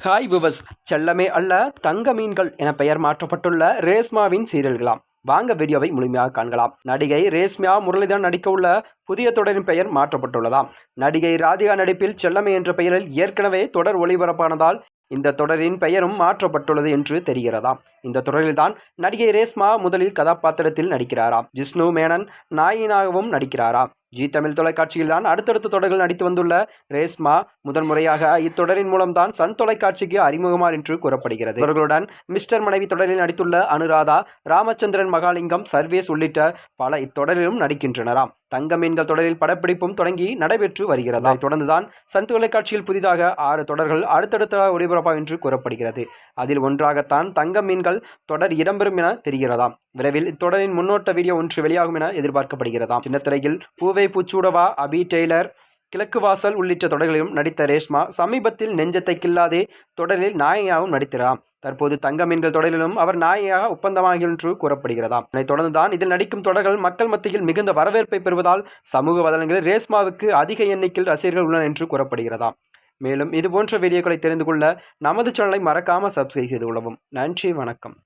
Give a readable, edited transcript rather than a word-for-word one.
Hi விவஸ், செல்லமே அல்ல தங்க மீன்கள் என பெயர் மாற்றப்பட்டுள்ள ரேஷ்மாவின் சீரியல்களாம். வாங்க வீடியோவை முழுமையாக காண்கலாம். நடிகை ரேஷ்மா முரளிதரன் நடிக்க உள்ள புதிய தொடரின் பெயர் மாற்றப்பட்டுள்ளதாம். நடிகை ராதிகா நடிப்பில் செல்லமே என்ற பெயரில் ஏற்கனவே தொடர் ஒளிபரப்பானதால் இந்த தொடரின் பெயரும் மாற்றப்பட்டுள்ளது என்று தெரிகிறதாம். இந்த தொடரில்தான் நடிகை ரேஷ்மா முதலில் கதாபாத்திரத்தில் நடிக்கிறாராம். ஜிஷ்ணு மேனன் நாயினாகவும் நடிக்கிறாராம். ஜி தமிழ் தொலைக்காட்சியில் தான் அடுத்தடுத்த தொடர்கள் நடித்து வந்துள்ள ரேஷ்மா முதன்முறையாக இத்தொடரின் மூலம்தான் சன் தொலைக்காட்சிக்கு அறிமுகமார் என்று கூறப்படுகிறது. இவர்களுடன் மிஸ்டர் மனைவி தொடரில் நடித்துள்ள அனுராதா, ராமச்சந்திரன், மகாலிங்கம், சர்வேஸ் உள்ளிட்ட பல இத்தொடரிலும் நடிக்கின்றனராம். தங்க மீன்கள் தொடரில் படப்பிடிப்பும் தொடங்கி நடைபெற்று வருகிறது. தொடர்ந்துதான் சன் தொலைக்காட்சியில் புதிதாக 6 தொடர்கள் அடுத்தடுத்த ஒளிபரப்பாகும் என்று கூறப்படுகிறது. அதில் ஒன்றாகத்தான் தங்க மீன்கள் தொடர் இடம்பெறும் என தெரிகிறதாம். விரைவில் இத்தொடரின் முன்னோட்ட வீடியோ ஒன்று வெளியாகும் என எதிர்பார்க்கப்படுகிறதாம். சின்னத்திரையில் பூவை பூச்சூடவா, அபி டெய்லர், கிழக்கு வாசல் உள்ளிட்ட தொடர்களிலும் நடித்த ரேஷ்மா சமீபத்தில் நெஞ்சத்தை கில்லாதே தொடரில் நாயகியாகவும் நடித்தாராம். தற்போது தங்க மீன்கள் தொடரிலும் அவர் நாயகியாக ஒப்பந்தமாகி என்று கூறப்படுகிறதாம். இதனைத் தொடர்ந்துதான் இதில் நடிக்கும் தொடர்கள் மக்கள் மத்தியில் மிகுந்த வரவேற்பை பெறுவதால் சமூக வலைதளங்களில் ரேஷ்மாவுக்கு அதிக எண்ணிக்கையில் ரசிகர்கள் உள்ளனர் என்று கூறப்படுகிறதாம். மேலும் இதுபோன்ற வீடியோக்களை தெரிந்து கொள்ள நமது சேனலை மறக்காமல் சப்ஸ்கிரைப் செய்து கொள்ளவும். நன்றி, வணக்கம்.